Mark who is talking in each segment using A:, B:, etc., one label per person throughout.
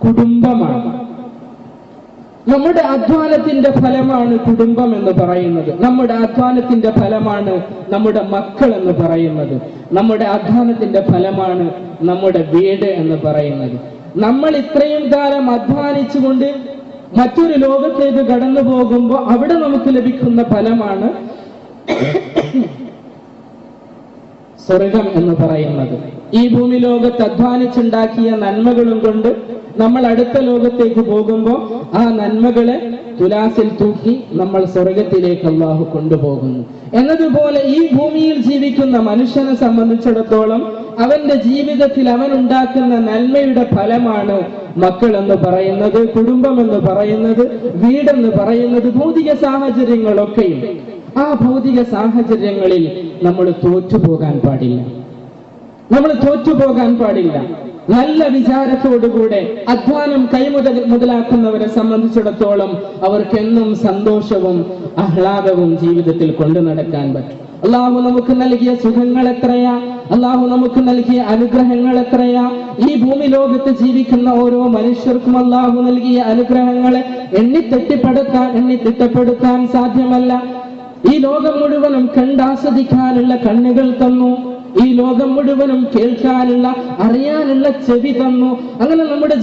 A: കുടുംബമാണ്. നമ്മുടെ അധ്വാനത്തിന്റെ ഫലമാണ് കുടുംബം എന്ന് പറയുന്നത്. നമ്മുടെ അധ്വാനത്തിന്റെ ഫലമാണ് നമ്മുടെ മക്കൾ എന്ന് പറയുന്നത്. നമ്മുടെ അധ്വാനത്തിന്റെ ഫലമാണ് നമ്മുടെ വീട് എന്ന് പറയുന്നത്. നമ്മൾ ഇത്രയും കാലം അധ്വാനിച്ചുകൊണ്ട് മറ്റൊരു ലോകത്തേക്ക് കടന്നു പോകുമ്പോൾ അവിടെ നമുക്ക് ലഭിക്കുന്ന ഫലമാണ് സ്വർഗം എന്ന് പറയുന്നത്. ഈ ഭൂമി ലോകത്ത് അധ്വാനിച്ചുണ്ടാക്കിയ നന്മകളും കൊണ്ട് നമ്മൾ അടുത്ത ലോകത്തേക്ക് പോകുമ്പോൾ ആ നന്മകളെ തുലാസിൽ തൂക്കി നമ്മൾ സ്വർഗത്തിലേക്ക് അല്ലാഹു കൊണ്ടുപോകുന്നു. എന്നതുപോലെ ഈ ഭൂമിയിൽ ജീവിക്കുന്ന മനുഷ്യനെ സംബന്ധിച്ചിടത്തോളം അവന്റെ ജീവിതത്തിൽ അവൻ ഉണ്ടാക്കുന്ന നന്മയുടെ ഫലമാണ് മക്കൾ എന്ന് പറയുന്നത്, കുടുംബം എന്ന് പറയുന്നത്, വീടെന്ന് പറയുന്നത്, ഭൗതിക സാഹചര്യങ്ങളൊക്കെയും. ആ ഭൗതിക സാഹചര്യങ്ങളിൽ നമ്മൾ തോറ്റുപോകാൻ പാടില്ല. നല്ല വിചാരത്തോടുകൂടെ അധ്വാനം മുതലാക്കുന്നവരെ സംബന്ധിച്ചിടത്തോളം അവർക്കെന്നും സന്തോഷവും ആഹ്ലാദവും ജീവിതത്തിൽ കൊണ്ടു നടക്കാൻ പറ്റും. അള്ളാഹു നമുക്ക് നൽകിയ സുഖങ്ങൾ എത്രയാ, അള്ളാഹു നമുക്ക് നൽകിയ അനുഗ്രഹങ്ങൾ എത്രയാ. ഈ ഭൂമി ലോകത്ത് ജീവിക്കുന്ന ഓരോ മനുഷ്യർക്കും അള്ളാഹു നൽകിയ അനുഗ്രഹങ്ങളെ എണ്ണിത്തിട്ടപ്പെടുത്താൻ സാധ്യമല്ല. ഈ ലോകം മുഴുവനും കണ്ടാസ്വദിക്കാനുള്ള കണ്ണുകൾ തന്നു. ഈ ലോകം മുഴുവനും കേൾക്കാനുള്ള, അറിയാനുള്ള ചെവി തന്നു. അങ്ങനെ നമ്മുടെ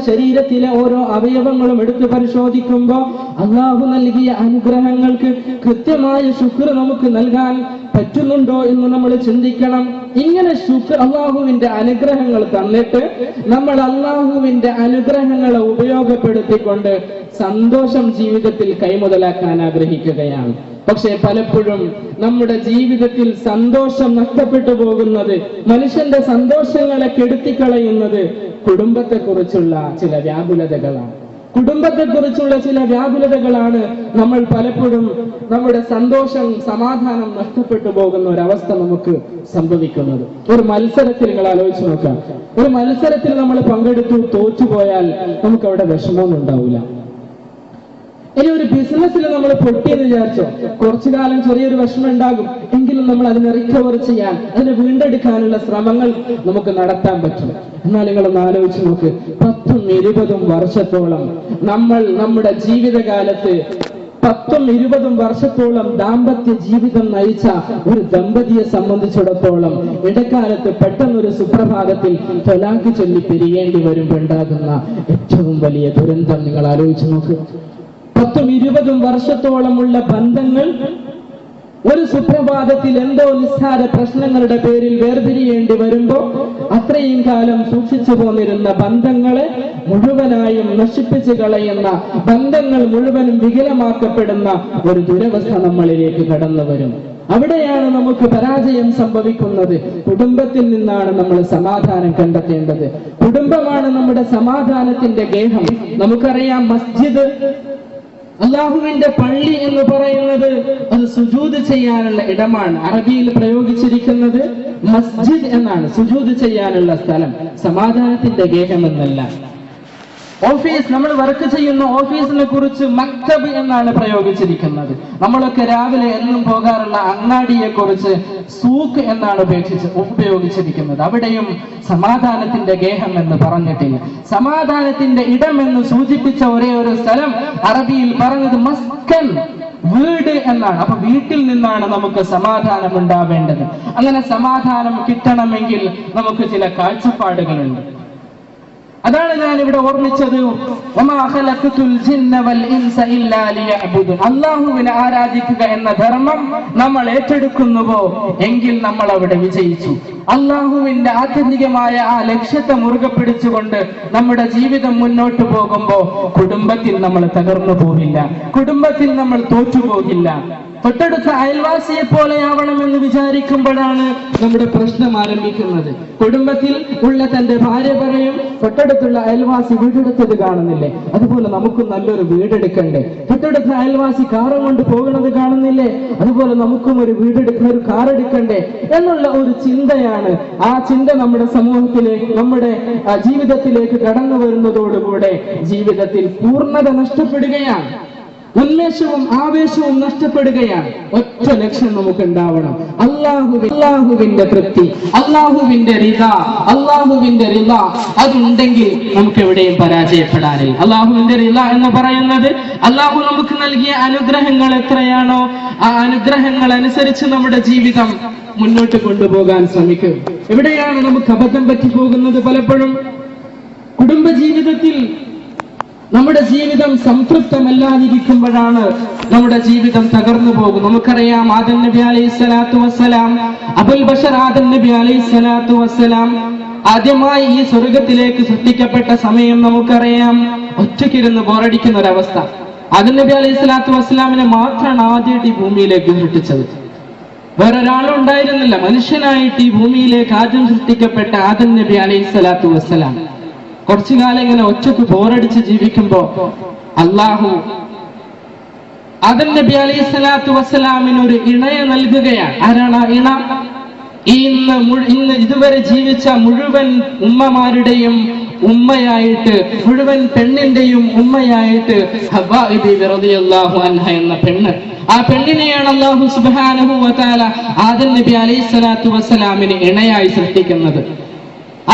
A: ശരീരത്തിലെ ഓരോ അവയവങ്ങളും എടുത്തു പരിശോധിക്കുമ്പോൾ അള്ളാഹു നൽകിയ അനുഗ്രഹങ്ങൾക്ക് കൃത്യമായ ശുക്ർ നമുക്ക് നൽകാൻ പറ്റുന്നുണ്ടോ എന്ന് നമ്മൾ ചിന്തിക്കണം. ഇങ്ങനെ അള്ളാഹുവിന്റെ അനുഗ്രഹങ്ങൾ തന്നിട്ട് നമ്മൾ അള്ളാഹുവിന്റെ അനുഗ്രഹങ്ങളെ ഉപയോഗപ്പെടുത്തിക്കൊണ്ട് സന്തോഷം ജീവിതത്തിൽ കൈമുതലാക്കാൻ ആഗ്രഹിക്കുകയാണ്. പക്ഷെ പലപ്പോഴും നമ്മുടെ ജീവിതത്തിൽ സന്തോഷം നഷ്ടപ്പെട്ടു പോകുന്നത്, മനുഷ്യന്റെ സന്തോഷങ്ങളെ കെടുത്തിക്കളയുന്നത് കുടുംബത്തെക്കുറിച്ചുള്ള ചില വ്യാകുലതകളാണ്. നമ്മൾ പലപ്പോഴും നമ്മുടെ സന്തോഷം, സമാധാനം നഷ്ടപ്പെട്ടു പോകുന്ന ഒരവസ്ഥ നമുക്ക് സംഭവിക്കുന്നത്. ഒരു മത്സരത്തിൽ നിങ്ങൾ ആലോചിച്ച് നോക്കാം. ഒരു മത്സരത്തിൽ നമ്മൾ പങ്കെടുത്തു, തോറ്റുപോയാൽ നമുക്ക് അവിടെ വിഷമമൊന്നും ഉണ്ടാവില്ല. ഇനി ഒരു ബിസിനസ്സിൽ നമ്മൾ പൊട്ടിയെന്ന് വിചാരിച്ചോ, കുറച്ചു കാലം ചെറിയൊരു വിഷമം ഉണ്ടാകും. എങ്കിലും നമ്മൾ അതിനെ റിക്കവർ ചെയ്യാൻ, അതിനെ വീണ്ടെടുക്കാനുള്ള ശ്രമങ്ങൾ നമുക്ക് നടത്താൻ പറ്റും. എന്നാൽ നിങ്ങളൊന്ന് ആലോചിച്ച് നോക്ക്, 10-20 വർഷത്തോളം നമ്മൾ നമ്മുടെ ജീവിതകാലത്ത് 10-20 വർഷത്തോളം ദാമ്പത്യ ജീവിതം നയിച്ച ഒരു ദമ്പതിയെ സംബന്ധിച്ചിടത്തോളം ഇടക്കാലത്ത് പെട്ടെന്നൊരു സുപ്രഭാതത്തിൽ ത്വലാഖ് ചൊല്ലി പിരിയേണ്ടി വരുമ്പോൾ ഉണ്ടാകുന്ന ഏറ്റവും വലിയ ദുരന്തം നിങ്ങൾ ആലോചിച്ച് നോക്ക്. 10-20 വർഷത്തോളമുള്ള ബന്ധങ്ങൾ ഒരു സുപ്രഭാതത്തിൽ എന്തോ നിസ്സാര പ്രശ്നങ്ങളുടെ പേരിൽ വേർപിരിയേണ്ടി വരുമ്പോ അത്രയും കാലം സൂക്ഷിച്ചു പോന്നിരുന്ന ബന്ധങ്ങളെ മുഴുവനായും നശിപ്പിച്ചു കളയുന്ന, ബന്ധങ്ങൾ മുഴുവനും വികലമാക്കപ്പെടുന്ന ഒരു ദുരവസ്ഥ നമ്മളിലേക്ക് കടന്നു വരും. അവിടെയാണ് നമുക്ക് പരാജയം സംഭവിക്കുന്നത്. കുടുംബത്തിൽ നിന്നാണ് നമ്മൾ സമാധാനം കണ്ടെത്തേണ്ടത്. കുടുംബമാണ് നമ്മുടെ സമാധാനത്തിന്റെ ഗേഹം. നമുക്കറിയാം, മസ്ജിദ്, അള്ളാഹുവിന്റെ പള്ളി എന്ന് പറയുന്നത് അത് സുജൂദ് ചെയ്യാനുള്ള ഇടമാണ്. അറബിയിൽ പ്രയോഗിച്ചിരിക്കുന്നത് മസ്ജിദ് എന്നാണ്, സുജൂദ് ചെയ്യാനുള്ള സ്ഥലം, സമാധാനത്തിന്റെ ഗേഹം എന്നല്ല. ഓഫീസ്, നമ്മൾ വർക്ക് ചെയ്യുന്ന ഓഫീസിനെ കുറിച്ച് മക്തബ് എന്നാണ് പ്രയോഗിച്ചിരിക്കുന്നത്. നമ്മളൊക്കെ രാവിലെ എന്നും പോകാറുള്ള അങ്ങാടിയെ കുറിച്ച് സൂക്ക് എന്നാണ് ഉപയോഗിച്ചിരിക്കുന്നത്. അവിടെയും സമാധാനത്തിന്റെ ഗേഹം എന്ന് പറഞ്ഞിട്ടില്ല. സമാധാനത്തിന്റെ ഇടം എന്ന് സൂചിപ്പിച്ച ഒരേ ഒരു സ്ഥലം അറബിയിൽ പറഞ്ഞത് മസ്കൻ, വീട് എന്നാണ്. അപ്പൊ വീട്ടിൽ നിന്നാണ് നമുക്ക് സമാധാനം ഉണ്ടാവേണ്ടത്. അങ്ങനെ സമാധാനം കിട്ടണമെങ്കിൽ നമുക്ക് ചില കാഴ്ചപ്പാടുകളുണ്ട്. അതാണ് ഞാൻ ഇവിടെ ഓർമ്മിച്ചത്. അല്ലാഹുവിനെ ആരാധിക്കുക എന്ന ധർമ്മം നമ്മൾ ഏറ്റെടുക്കുന്നുവോ എങ്കിൽ നമ്മൾ അവിടെ വിജയിച്ചു. അല്ലാഹുവിന്റെ ആത്യന്തികമായ ആ ലക്ഷ്യത്തെ മുറുകെ പിടിച്ചുകൊണ്ട് നമ്മുടെ ജീവിതം മുന്നോട്ട് പോകുമ്പോ കുടുംബത്തിൽ നമ്മൾ തകർന്നു പോകില്ല, കുടുംബത്തിൽ നമ്മൾ തോറ്റുപോകില്ല. തൊട്ടടുത്ത അയൽവാസിയെ പോലെയാവണമെന്ന് വിചാരിക്കുമ്പോഴാണ് നമ്മുടെ പ്രശ്നം ആരംഭിക്കുന്നത്. കുടുംബത്തിൽ ഉള്ള തന്റെ ഭാര്യ പറയും, തൊട്ടടുത്തുള്ള അയൽവാസി വീടെടുത്തത് കാണുന്നില്ലേ, അതുപോലെ നമുക്കും നല്ലൊരു വീടെടുക്കണ്ടേ. തൊട്ടടുത്ത അയൽവാസി കാറ് കൊണ്ട് പോകുന്നത് കാണുന്നില്ലേ, അതുപോലെ നമുക്കും ഒരു വീടെടുക്കുന്ന, ഒരു കാർ എടുക്കണ്ടേ എന്നുള്ള ഒരു ചിന്തയാണ്. ആ ചിന്ത നമ്മുടെ സമൂഹത്തിലേക്ക്, നമ്മുടെ ജീവിതത്തിലേക്ക് കടന്നു വരുന്നതോടുകൂടെ ജീവിതത്തിൽ പൂർണ്ണത നഷ്ടപ്പെടുകയാണ്. ഉന്മേഷവും ആവേശവും നഷ്ടപ്പെടുകയാണ്. ഒറ്റ ലക്ഷ്യം നമുക്ക് ഉണ്ടാവണം, അള്ളാഹുവിന്റെ തൃപ്തി, അള്ളാഹുവിന്റെ റിള. അതുണ്ടെങ്കിൽ നമുക്ക് എവിടെയും പരാജയപ്പെടാനില്ല. അള്ളാഹുവിന്റെ റിള എന്ന് പറയുന്നത് അള്ളാഹു നമുക്ക് നൽകിയ അനുഗ്രഹങ്ങൾ എത്രയാണോ ആ അനുഗ്രഹങ്ങൾ അനുസരിച്ച് നമ്മുടെ ജീവിതം മുന്നോട്ട് കൊണ്ടുപോകാൻ ശ്രമിക്കും. എവിടെയാണ് നമുക്ക് അബദ്ധം പറ്റിപ്പോകുന്നത്? പലപ്പോഴും കുടുംബ ജീവിതത്തിൽ നമ്മുടെ ജീവിതം സംതൃപ്തമല്ലാതിരിക്കുമ്പോഴാണ് നമ്മുടെ ജീവിതം തകർന്നു പോകും. നമുക്കറിയാം, ആദം നബി അലൈഹി സ്വലാത്തു വസ്സലാം, അബുൽ ബഷർ ആദം നബി അലൈഹി സ്വലാത്തു വസ്സലാം ആദ്യമായി ഈ സ്വർഗത്തിലേക്ക് സൃഷ്ടിക്കപ്പെട്ട സമയം നമുക്കറിയാം. ഒറ്റയ്ക്കിരുന്ന് ബോറടിക്കുന്ന ഒരവസ്ഥ. ആദം നബി അലൈഹി സ്വലാത്തു വസ്സലാമിനെ മാത്രമാണ് ആദ്യമായിട്ട് ഈ ഭൂമിയിലേക്ക് സൃഷ്ടിച്ചത്. വേറൊരാളും ഉണ്ടായിരുന്നില്ല. മനുഷ്യനായിട്ട് ഈ ഭൂമിയിലേക്ക് ആദ്യം സൃഷ്ടിക്കപ്പെട്ട ആദം നബി അലൈഹി സ്വലാത്തു വസ്സലാം കുറച്ചു കാലം ഇങ്ങനെ ഒറ്റക്ക് ബോറടിച്ച് ജീവിക്കുമ്പോ അള്ളാഹു ആദം നബി അലൈഹി സ്വലാത്തു വസ്സലാമിന് ഒരു ഇണയെ നൽകുകയാണ്. ആരാണ് ആ ഇണ? ഇന്ന് ഇതുവരെ ജീവിച്ച മുഴുവൻ ഉമ്മമാരുടെയും ഉമ്മയായിട്ട്, മുഴുവൻ പെണ്ണിന്റെയും ഉമ്മയായിട്ട് ഹവ്വാ ബീവി റളിയല്ലാഹു അൻഹ എന്ന പെണ്ണ്. ആ പെണ്ണിനെയാണ് അല്ലാഹു സുബ്ഹാനഹു വ തആല ആദം നബി അലൈഹി സ്വലാത്തു വസ്സലാമിന് ഇണയായി സൃഷ്ടിക്കുന്നത്.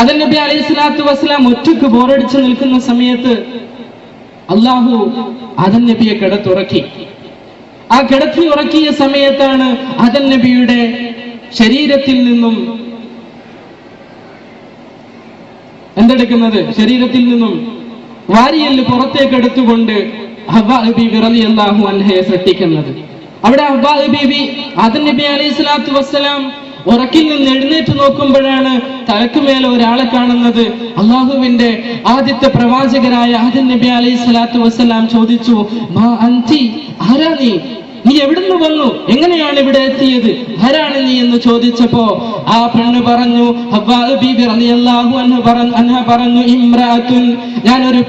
A: ആദം നബി അലൈഹി സ്വലാത്തു വസ്സലാം ഒറ്റക്ക് ബോറടിച്ച് നിൽക്കുന്ന സമയത്ത് അള്ളാഹു ആദം നബിയെ കിടത്തുറക്കി. ആ കിടത്തി ഉറക്കിയ സമയത്താണ് ആദം നബിയുടെ ശരീരത്തിൽ നിന്നും എന്തെടുക്കുന്നത്? ശരീരത്തിൽ നിന്നും വാരിയെല്ല് പുറത്തേക്ക് എടുത്തുകൊണ്ട് ഹവ്വാ ബീവി റളിയല്ലാഹു അൻഹയെ സൃഷ്ടിക്കുന്നത്. അവിടെ ഹവ്വാ ബീവി ആദം നബി അലൈഹി സ്വലാത്തു വസ്സലാം ഉറക്കിൽ നിന്ന് എഴുന്നേറ്റ് നോക്കുമ്പോഴാണ് തലക്കുമേലെ ഒരാളെ കാണുന്നത്. അള്ളാഹുവിന്റെ ആദ്യത്തെ പ്രവാചകരായ ആദം നബി അലൈഹി സ്വലാത്തു വസ്സലാം ചോദിച്ചു, മാ അൻതി, ആരാ നീ എവിടുന്ന് വന്നു? എങ്ങനെയാണ് ഇവിടെ എത്തിയത്? ആരാണ് നീ എന്ന് ചോദിച്ചപ്പോ ആ പെണ്ണ് പറഞ്ഞു, ഹവ്വാ ബീബി റളിയല്ലാഹു അൻഹ പറഞ്ഞു, ഇംറഅത്തുൻ, ഞാനൊരു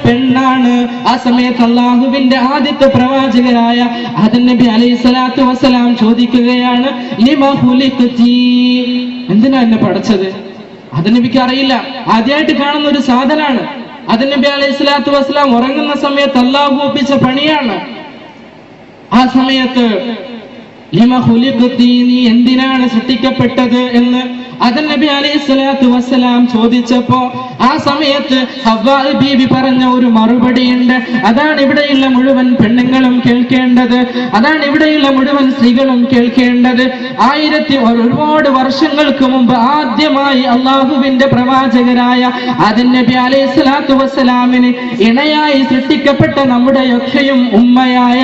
A: പെണ്ണാണ്. ആ സമയത്ത് അള്ളാഹുവിന്റെ ആദ്യത്തെ പ്രവാചകരായ ആദം നബി അലൈഹി സ്വലാത്തു വസ്സലാം ചോദിക്കുകയാണ്, ലിമ ഖുലിഖ്തി, എന്തിനാ എന്നെ പടച്ചത്? ആദം നബിക്ക് അറിയില്ല, ആദ്യമായിട്ട് കാണുന്ന ഒരു സാധനാണ്. ആദം നബി അലൈഹി സ്വലാത്തു വസ്സലാം ഉറങ്ങുന്ന സമയത്ത് അള്ളാഹു ഒപ്പിച്ച പണിയാണ്. ആ സമയത്ത് ലിമ ഖുലിഖ്തി, നീ എന്തിനാണ് സൃഷ്ടിക്കപ്പെട്ടത് എന്ന് ആദം നബി അലൈഹി സ്വലാത്തു വസ്സലാം ചോദിച്ചപ്പോ ആ സമയത്ത് ഹവ്വാ ബീവി പറഞ്ഞ ഒരു മറുപടിയുണ്ട്. അതാണ് ഇവിടെയുള്ള മുഴുവൻ പെണ്ണുങ്ങളും കേൾക്കേണ്ടത്, അതാണ് ഇവിടെയുള്ള മുഴുവൻ സ്ത്രീകളും കേൾക്കേണ്ടത്. ഒരുപാട് വർഷങ്ങൾക്ക് മുമ്പ് ആദ്യമായി അള്ളാഹുവിന്റെ പ്രവാചകരായ ആദം നബി അലൈഹി സ്വലാത്തു വസ്സലാമിന് ഇണയായി സൃഷ്ടിക്കപ്പെട്ട നമ്മുടെയൊക്കെയും ഉമ്മയായ,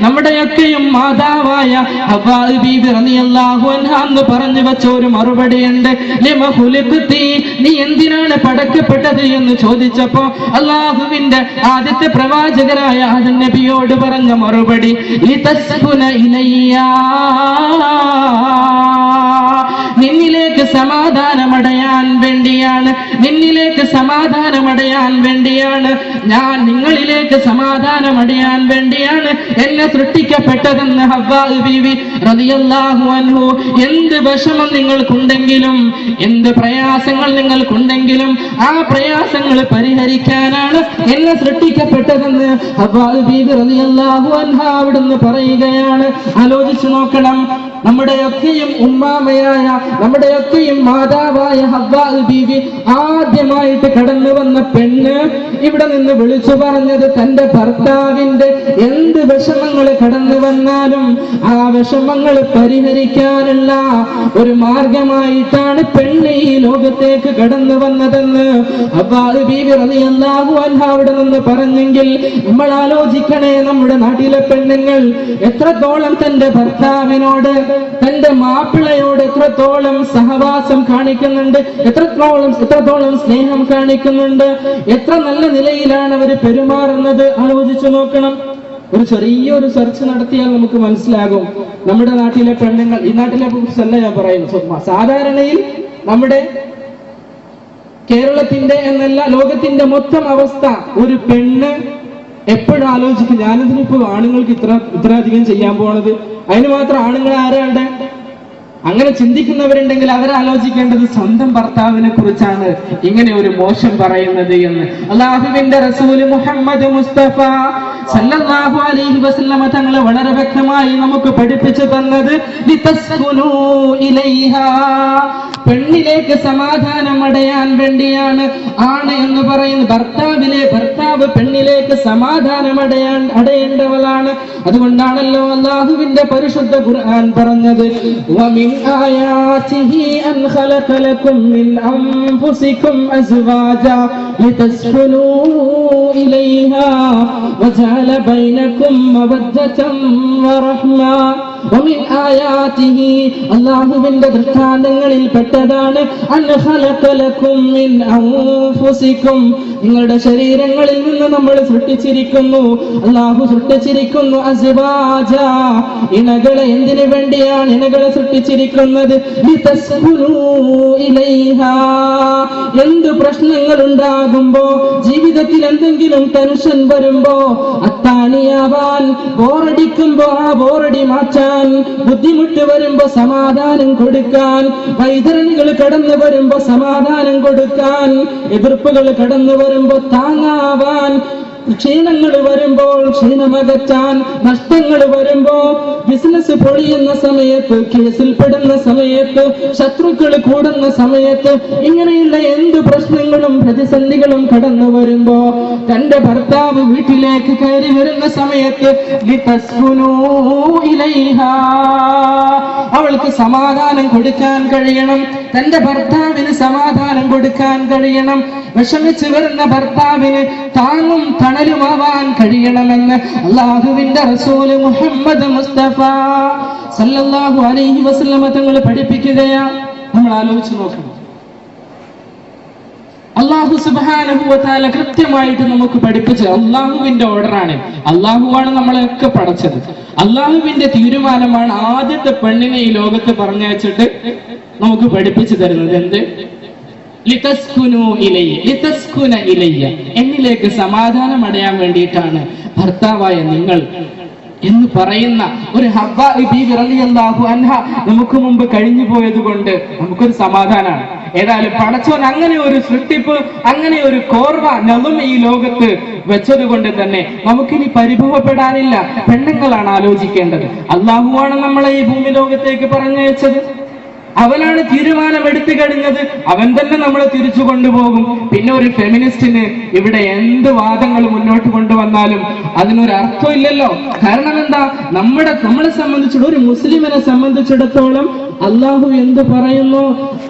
A: നമ്മുടെയൊക്കെയും മാതാവായ ഹവ്വാ ബീവി റളിയല്ലാഹു അൻഹ എന്ന് പറഞ്ഞു വെച്ച ഒരു മറുപടിയുണ്ട്. ലിമ ഖുലിഖ്തി, നീ എന്തിനാണ് പടക്കപ്പെട്ടത് എന്ന് ചോദിച്ചപ്പോ അള്ളാഹുവിന്റെ ആദ്യത്തെ പ്രവാചകരായ ആദം നബിയോട് പറഞ്ഞ മറുപടി, ലിതസ്കുന ഇലയ്യ, നിന്നിലേക്ക് സമാധാനമടയാൻ വേണ്ടിയാണ്, നിന്നിലേക്ക് സമാധാനമടയാൻ വേണ്ടിയാണ്, ഞാൻ നിങ്ങളിലേക്ക് സമാധാനമടയാൻ വേണ്ടിയാണ് എന്നെ സൃഷ്ടിക്കപ്പെട്ടതെന്ന് ഹവ്വാ ബീവി റളിയല്ലാഹു അൻഹു. എന്ത് വിഷമം നിങ്ങൾക്കുണ്ടെങ്കിലും, എന്ത് പ്രയാസങ്ങൾ നിങ്ങൾക്കുണ്ടെങ്കിലും ആ പ്രയാസങ്ങൾ പരിഹരിക്കാനാണ് എന്നെ സൃഷ്ടിക്കപ്പെട്ടതെന്ന് ഹവ്വാ ബീവി റളിയല്ലാഹു അൻഹ അവിടുന്ന് പറയുകയാണ്. ആലോചിച്ചു നോക്കണം, നമ്മുടെയൊക്കെയും ഉമ്മാമയായ, നമ്മുടെയൊക്കെയും മാതാവായ ഹവ്വാ ബീവി ആദ്യമായിട്ട് കടന്നു വന്ന പെണ്ണ് ഇവിടെ നിന്ന് വിളിച്ചു പറഞ്ഞത് തന്റെ ഭർത്താവിന്റെ എന്ത് വിഷമങ്ങൾ കടന്നു വന്നാലും ആ വിഷമങ്ങൾ പരിഹരിക്കാനുള്ള ഒരു മാർഗമായിട്ടാണ് പെണ്ണ് ഈ ലോകത്തേക്ക് കടന്നു വന്നതെന്ന് ഹവ്വാ ബീവി റളിയല്ലാഹു അൻഹ അവിടെ നിന്ന് പറഞ്ഞെങ്കിൽ നമ്മൾ ആലോചിക്കണേ, നമ്മുടെ നാട്ടിലെ പെണ്ണുങ്ങൾ എത്രത്തോളം തന്റെ ഭർത്താവിനോട്, തന്റെ മാപ്പിളയോട് എത്രത്തോളം സഹവാസം കാണിക്കുന്നുണ്ട്, എത്രത്തോളം സ്നേഹം കാണിക്കുന്നുണ്ട്, എത്ര നല്ല നിലയിലാണ് അവർ പെരുമാറുന്നത്. ആലോചിച്ചു നോക്കണം. ഒരു ചെറിയൊരു സെർച്ച് നടത്തിയാൽ നമുക്ക് മനസ്സിലാകും നമ്മുടെ നാട്ടിലെ പെണ്ണുങ്ങൾ, ഈ നാട്ടിലെ കുറിച്ചല്ല ഞാൻ പറയുന്നു, സാധാരണയിൽ നമ്മുടെ കേരളത്തിന്റെ എന്നല്ല ലോകത്തിന്റെ മൊത്തം അവസ്ഥ. ഒരു പെണ്ണ് എപ്പോഴും ആലോചിക്കും, ഞാനിതിനിപ്പോ ആണുങ്ങൾക്ക് ഇത്ര അധികം ചെയ്യാൻ പോണത്, അതിന് മാത്രം ആണുങ്ങൾ ആരാണ്ട്? അങ്ങനെ ചിന്തിക്കുന്നവരുണ്ടെങ്കിൽ അവരാലോചിക്കേണ്ടത് സ്വന്തം ഭർത്താവിനെ കുറിച്ചാണ് ഇങ്ങനെ ഒരു മോശം പറയുന്നത് എന്ന്. അല്ലാഹുവിന്റെ റസൂൽ മുഹമ്മദ് മുസ്തഫ സല്ലല്ലാഹു അലൈഹി വസല്ലമ തങ്ങൾ വളരെ വ്യക്തമായി നമുക്ക് പഠിപ്പിച്ചു തന്നത് ലിതസ്കുനൂ ഇലൈഹാ, പെണ്ണിലേക്ക് സമാധാനം അടയാൻ വേണ്ടിയാണ്. ആണ് എന്ന് പറയുന്ന ഭർത്താവ് പെണ്ണിലേക്ക് സമാധാനം അടയേണ്ടവളാണ്. അതുകൊണ്ടാണല്ലോ അല്ലാഹുവിന്റെ പരിശുദ്ധ ഖുർആൻ പറഞ്ഞത് വമിൻ ആയാതിഹി അൻ ഖലഖ ലക്കും മിൻ അൻഫുസികും അസ്വാജാ ലിതസ്കുനൂ ഇലൈഹാ വജഅല ബൈനകും മവദ്ദതൻ വറഹ്മ. വമിൻ ആയാതിഹി, അല്ലാഹുവിന്റെ ദൃഷ്ടാന്തങ്ങളിൽ പെട്ടതാണ് അൻ ഖലഖ ലക്കും മിൻ അൻഫുസികും, നിങ്ങളുടെ ശരീരങ്ങളിൽ നിന്ന് നമ്മൾ സൃഷ്ടിച്ചിരിക്കുന്നു, അല്ലാഹു സൃഷ്ടിച്ചിരിക്കുന്നു അസ്വാജ, ഇണകളെ. എന്തിനു വേണ്ടിയാണ് ഇണകളെ സൃഷ്ടിച്ചിരിക്കുന്നത്? ലിതസ്കുനൂ ഇലൈഹാ, എന്ത് പ്രശ്നങ്ങൾ ഉണ്ടാകുമ്പോ, ജീവിതത്തിൽ എന്തെങ്കിലും ടെൻഷൻ വരുമ്പോ, അത്താണിയാവാൻ, ബോറടിക്കുമ്പോ ആ ബോറടി മാറ്റാൻ, ബുദ്ധിമുട്ട് വരുമ്പോ സമാധാനം കൊടുക്കാൻ, വൈതരണികൾ കടന്നു വരുമ്പോ സമാധാനം കൊടുക്കാൻ, എതിർപ്പുകൾ കടന്നു വരുമ്പോ താങ്ങാവാൻ, ക്ഷീണങ്ങൾ വരുമ്പോൾ ക്ഷീണമകറ്റാൻ, നഷ്ടങ്ങൾ വരുമ്പോ, ബിസിനസ് പൊളിയുന്ന സമയത്ത്, കേസിൽപ്പെടുന്ന സമയത്ത്, ശത്രുക്കൾ കൂടുന്ന സമയത്ത്, ഇങ്ങനെയുള്ള എന്ത് പ്രശ്നങ്ങളും പ്രതിസന്ധികളും കടന്നു വരുമ്പോ തന്റെ ഭർത്താവ് വീട്ടിലേക്ക് കയറി വരുന്ന സമയത്ത് ലിതസ്കുനൂ ഇലൈഹാ, അവൾക്ക് സമാധാനം കൊടുക്കാൻ കഴിയണം, തന്റെ ഭർത്താവിന് സമാധാനം കൊടുക്കാൻ കഴിയണം. വിഷമിച്ചു വരുന്ന ഭർത്താവിന് താങ്ങും തണലുമാവാൻ കഴിയണമെന്ന് അല്ലാഹുവിന്റെ റസൂല് മുഹമ്മദ് മുസ്തഫ സല്ലല്ലാഹു അലൈഹി വസല്ലമ തങ്ങൾ പഠിപ്പിക്കുകയാണ്. നമ്മൾ ആലോചിച്ച് നോക്കണം. അല്ലാഹു സുബ്ഹാനഹു വ തആല കൃത്യമായിട്ട് നമുക്ക് പഠിപ്പിച്ചത് അല്ലാഹുവിന്റെ ഓർഡറാണ്. അല്ലാഹുവാണ് നമ്മളെയൊക്കെ പടച്ചത്. അല്ലാഹുവിന്റെ തീരുമാനമാണ് ആദ്യത്തെ പെണ്ണിനെ ഈ ലോകത്ത് പറഞ്ഞയച്ചിട്ട് നമുക്ക് പഠിപ്പിച്ചു തരുന്നത്. എന്ത്? ലിതസ്കുനൂ ഇലയ്യ, ലിതസ്കുന ഇലയ്യ, എന്നിലേക്ക് സമാധാനം അടയാൻ വേണ്ടിയിട്ടാണ് ഭർത്താവായ നിങ്ങൾ എന്ന് പറയുന്ന ഒരു ഹവ്വാ ബീവി റളിയല്ലാഹു അൻഹ നമുക്ക് മുമ്പ് കഴിഞ്ഞു പോയത് കൊണ്ട് നമുക്കൊരു സമാധാനമാണ്. ഏതായാലും പടച്ചോൻ അങ്ങനെ ഒരു സൃഷ്ടിപ്പ്, അങ്ങനെ ഒരു കോർവ നളും ഈ ലോകത്ത് വെച്ചത് കൊണ്ട് തന്നെ നമുക്കിനി പരിഭവപ്പെടാനില്ല. പെണ്ണുങ്ങളാണ് ആലോചിക്കേണ്ടത്. അല്ലാഹുവാണ് നമ്മളെ ഈ ഭൂമി ലോകത്തേക്ക് പറഞ്ഞയച്ചത്. അവനാണ് തീരുമാനം എടുത്തു കഴിഞ്ഞത്. അവൻ തന്നെ നമ്മളെ തിരിച്ചു കൊണ്ടുപോകും. പിന്നെ ഒരു ഫെമിനിസ്റ്റിന് ഇവിടെ എന്ത് വാദങ്ങൾ മുന്നോട്ട് കൊണ്ടുവന്നാലും അതിനൊരു അർത്ഥമില്ലല്ലോ. കാരണം എന്താ? നമ്മളെ സംബന്ധിച്ചിടത്തോളം, ഒരു മുസ്ലിമിനെ സംബന്ധിച്ചിടത്തോളം അള്ളാഹു എന്ത് പറയുന്നു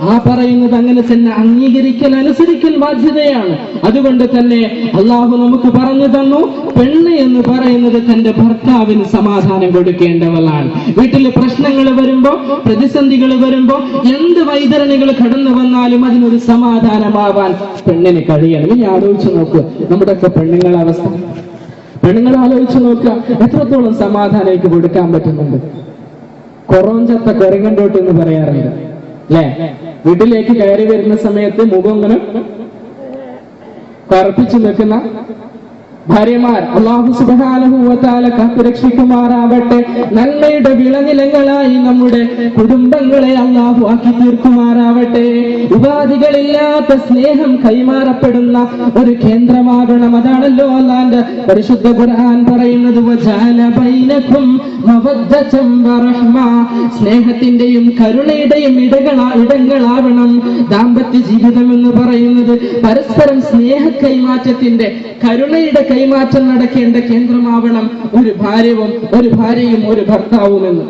A: ആ പറയുന്നത് അങ്ങനെ തന്നെ അംഗീകരിക്കൽ, അനുസരിക്കൽ ബാധ്യതയാണ്. അതുകൊണ്ട് തന്നെ അള്ളാഹു നമുക്ക് പറഞ്ഞു തന്നു, പെണ്ണ് എന്ന് പറയുന്നത് തന്റെ ഭർത്താവിന് സമാധാനം കൊടുക്കേണ്ടവളാണ്. വീട്ടിലെ പ്രശ്നങ്ങൾ വരുമ്പോ, പ്രതിസന്ധികൾ വരുമ്പോ, എന്ത് വൈതരണികൾ കടന്നു വന്നാലും അതിനൊരു സമാധാനമാവാൻ പെണ്ണിന് കഴിയണം. ഇനി ആലോചിച്ച് നോക്കുക നമ്മുടെയൊക്കെ പെണ്ണുങ്ങളെ അവസ്ഥ. പെണ്ണുങ്ങൾ ആലോചിച്ച് നോക്കുക, എത്രത്തോളം സമാധാനേക്ക് കൊടുക്കാൻ പറ്റുന്നുണ്ട്. കൊറോഞ്ചത്ത കറികണ്ടോട്ട് എന്ന് പറയാറുണ്ട് അല്ലെ? വീട്ടിലേക്ക് കയറി വരുന്ന സമയത്ത് മുഖം ഇങ്ങനെ കറുപ്പിച്ചു നിൽക്കുന്ന ഭാര്യമാർ അല്ലാഹു സുബ്ഹാനഹു വ തആല കാത്തുരക്ഷിക്കുമാറാവട്ടെ. നന്മയുടെ വിളനിലങ്ങളായി നമ്മുടെ കുടുംബങ്ങളെ അല്ലാഹു ആക്കി തീർക്കുമാറാവട്ടെ. ഉപാധികളില്ലാത്ത സ്നേഹം കൈമാറപ്പെടുന്ന ഒരു കേന്ദ്രമാകണം. അതാണല്ലോ അല്ലാഹുവിന്റെ പരിശുദ്ധ ഖുർആൻ പറയുന്നത്, വജഅല ബൈനകും മവദ്ദതൻ വറഹ്മ, സ്നേഹത്തിന്റെയും കരുണയുടെയും ഇടങ്ങളാവണം ദാമ്പത്യ ജീവിതം എന്ന് പറയുന്നത്. പരസ്പരം സ്നേഹ കൈമാറ്റത്തിന്റെ, കരുണയുടെ കൈമാറ്റം നടക്കേണ്ട കേന്ദ്രമാവണം ഒരു ഭാര്യയും ഒരു ഭർത്താവും എന്ന്.